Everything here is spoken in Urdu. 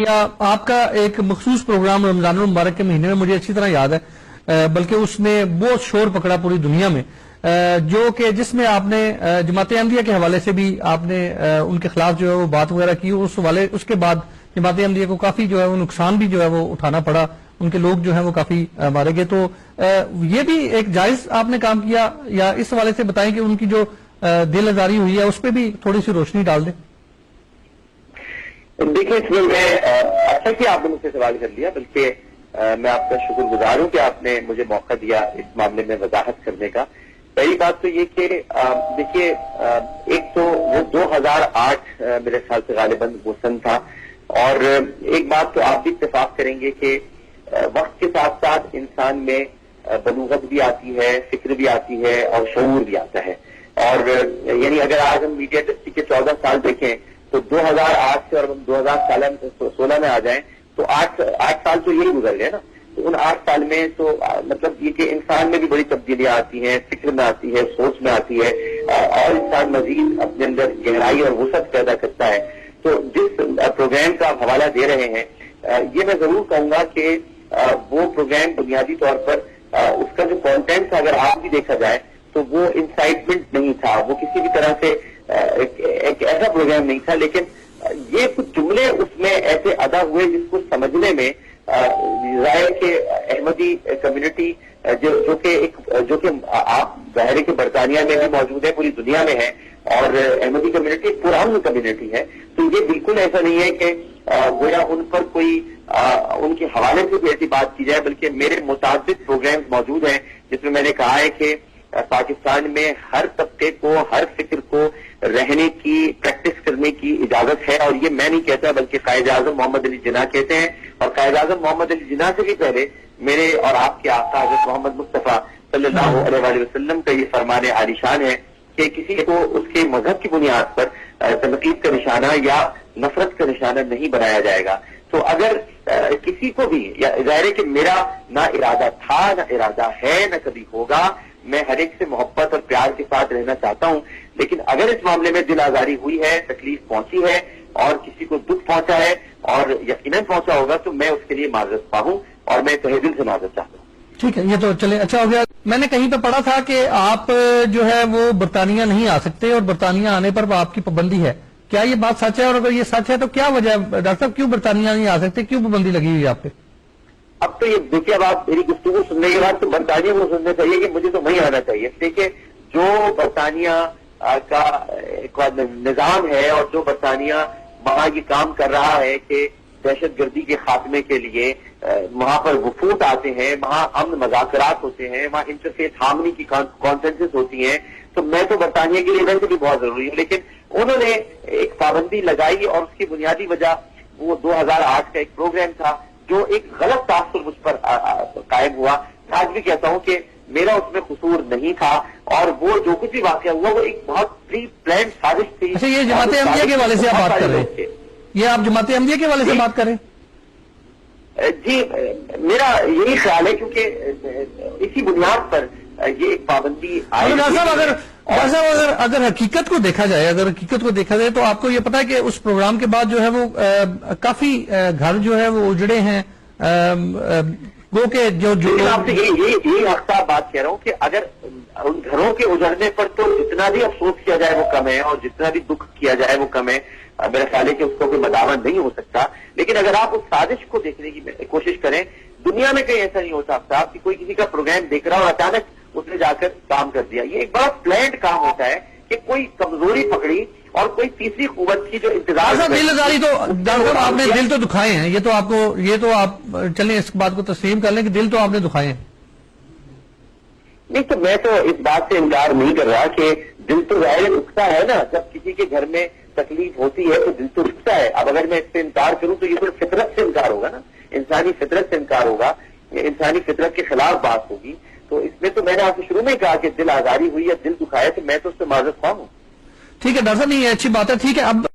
یا آپ کا ایک مخصوص پروگرام رمضان المبارک کے مہینے میں مجھے اچھی طرح یاد ہے، بلکہ اس نے بہت شور پکڑا پوری دنیا میں، جو کہ جس میں آپ نے جماعت احمدیہ کے حوالے سے بھی آپ نے ان کے خلاف جو ہے وہ بات وغیرہ کی، اس کے بعد جماعت احمدیہ کو کافی جو ہے وہ نقصان بھی جو ہے وہ اٹھانا پڑا، ان کے لوگ جو ہیں وہ کافی مارے گئے. تو یہ بھی ایک جائز آپ نے کام کیا، یا اس حوالے سے بتائیں کہ ان کی جو دل آزاری ہوئی ہے اس پہ بھی تھوڑی سی روشنی ڈال دیں. دیکھیں، اس میں اچھا کہ آپ نے مجھ سے سوال کر لیا، بلکہ میں آپ کا شکر گزار ہوں کہ آپ نے مجھے موقع دیا اس معاملے میں وضاحت کرنے کا. پہلی بات تو یہ کہ دیکھیے، ایک تو وہ 2008 میرے خیال سے غالباً وہ سن تھا، اور ایک بات تو آپ بھی اتفاق کریں گے کہ وقت کے ساتھ ساتھ انسان میں بلوغت بھی آتی ہے، فکر بھی آتی ہے، اور شعور بھی آتا ہے. اور یعنی اگر آج ہم میڈیا انڈسٹری کے 14 سال دیکھیں تو 2008 سے اور ہم 2016 میں آ جائیں تو 8 سال تو یہی گزر گئے نا. تو ان 8 سال میں تو مطلب یہ کہ انسان میں بھی بڑی تبدیلیاں آتی ہیں، فکر میں آتی ہے، سوچ میں آتی ہے، اور انسان مزید اپنے اندر گہرائی اور وسعت پیدا کرتا ہے. تو جس پروگرام کا آپ حوالہ دے رہے ہیں، یہ میں ضرور کہوں گا کہ وہ پروگرام بنیادی طور پر اس کا جو کانٹینٹ تھا، اگر آپ بھی دیکھا جائے تو وہ انسائٹمنٹ نہیں تھا، وہ کسی بھی طرح سے ایک ایسا پروگرام نہیں تھا. لیکن یہ کچھ جملے اس میں ایسے ادا ہوئے جس کو سمجھنے میں ظاہر کہ احمدی کمیونٹی جو کہ آپ ظاہر کہ برطانیہ میں بھی موجود ہے، پوری دنیا میں ہے، اور احمدی کمیونٹی پرامن کمیونٹی ہے. تو یہ بالکل ایسا نہیں ہے کہ گویا ان پر کوئی ان کے حوالے سے بھی ایسی بات کی جائے، بلکہ میرے متعدد پروگرامز موجود ہیں جس میں نے کہا ہے کہ پاکستان میں ہر طبقے کو، ہر فکر کو رہنے کی، پریکٹس کرنے کی اجازت ہے. اور یہ میں نہیں کہتا بلکہ قائد اعظم محمد علی جناح کہتے ہیں. اور قائد اعظم محمد علی جناح سے بھی پہلے میرے اور آپ کے آقا حضرت محمد مصطفیٰ صلی اللہ علیہ وسلم کا یہ فرمان عالی شان ہے کہ کسی کو اس کے مذہب کی بنیاد پر تنقید کا نشانہ یا نفرت کا نشانہ نہیں بنایا جائے گا. تو اگر کسی کو بھی، یا ظاہر ہے کہ میرا نہ ارادہ تھا، نہ ارادہ ہے، نہ کبھی ہوگا، میں ہر ایک سے محبت اور پیار کے ساتھ رہنا چاہتا ہوں. لیکن اگر اس معاملے میں دل آزاری ہوئی ہے، تکلیف پہنچی ہے، اور کسی کو دکھ پہنچا ہے، اور یقیناً پہنچا ہوگا، تو میں اس کے لیے معذرت خواہ ہوں، اور میں تہہ دل سے معذرت چاہتا ہوں. ٹھیک ہے، یہ تو چلے اچھا ہو گیا. میں نے کہیں پہ پڑھا تھا کہ آپ جو ہے وہ برطانیہ نہیں آ سکتے، اور برطانیہ آنے پر آپ کی پابندی ہے. کیا یہ بات سچ ہے؟ اور اگر یہ سچ ہے تو کیا وجہ ہے ڈاکٹر صاحب، کیوں برطانیہ نہیں آ سکتے، کیوں پابندی لگی ہوئی ہے آپ پہ؟ اب تو یہ دیکھیے، اب آپ میری گفتگو سننے کے بعد تو برطانیہ کو سننا چاہیے کہ مجھے تو وہیں آنا چاہیے. دیکھیے، جو برطانیہ کا ایک نظام ہے، اور جو برطانیہ وہاں یہ کام کر رہا ہے کہ دہشت گردی کے خاتمے کے لیے وہاں پر وفود آتے ہیں، وہاں امن مذاکرات ہوتے ہیں، وہاں انٹرفیس ہارمنی کی کانفرنسز ہوتی ہیں، تو میں تو برطانیہ کے لیے ویسے بھی بہت ضروری ہوں. لیکن انہوں نے ایک پابندی لگائی، اور اس کی بنیادی وجہ وہ 2008 کا ایک پروگرام تھا جو ایک غلط تاثر مجھ پر قائم ہوا. آج بھی کہتا ہوں کہ میرا اس میں قصور نہیں تھا، اور وہ جو کچھ بھی واقعہ ہوا وہ ایک بہت پری پلان سازش تھی. اچھا، یہ جماعت احمدیہ کے حوالے سے آپ بات کر رہے ہیں؟ یہ آپ جماعت احمدیہ کے حوالے سے بات کریں؟ جی، میرا یہی خیال ہے، کیونکہ اسی بنیاد پر یہ ایک پابندی آئی. اگر حقیقت کو دیکھا جائے تو آپ کو یہ پتا ہے کہ اس پروگرام کے بعد جو ہے وہ کافی گھر جو ہے وہ اجڑے ہیں. وہ کہ جو آپ سے یہی ہفتہ بات کہہ رہا ہوں کہ اگر ان گھروں کے اجڑنے پر تو جتنا بھی افسوس کیا جائے وہ کم ہے، اور جتنا بھی دکھ کیا جائے وہ کم ہے. میرا خیال ہے کہ اس کو کوئی مداوت نہیں ہو سکتا. لیکن اگر آپ اس سازش کو دیکھنے کی کوشش کریں، دنیا میں کہیں ایسا نہیں ہو سکتا کہ کوئی کسی کا پروگرام دیکھ رہا اور اچانک اس نے جا کر کام کر دیا. یہ ایک بڑا پلانڈ کام ہوتا ہے کہ کوئی کمزوری پکڑی اور کوئی تیسری قوت کی جو انتظار. دل آزاری تو ڈاکٹر آپ نے دل تو دکھائے ہیں، یہ تو آپ چلیں اس بات کو تسلیم کر لیں کہ دل تو آپ نے دکھائے ہیں. نہیں، تو میں تو اس بات سے انکار نہیں کر رہا کہ دل تو ظاہر دکھتا ہے نا. جب کسی کے گھر میں تکلیف ہوتی ہے تو دل تو دکھتا ہے. اب اگر میں اس سے انکار کروں تو یہ تو فطرت سے انکار ہوگا نا، انسانی فطرت سے انکار ہوگا، انسانی فطرت کے خلاف بات ہوگی. تو اس میں تو میں نے آپ سے شروع میں کہا کہ دل آزاری ہوئی یا دل دکھایا، تو میں تو اس سے معذرت خواہ ہوں. ٹھیک ہے ڈاکٹر صاحب، یہ اچھی بات ہے. ٹھیک ہے، اب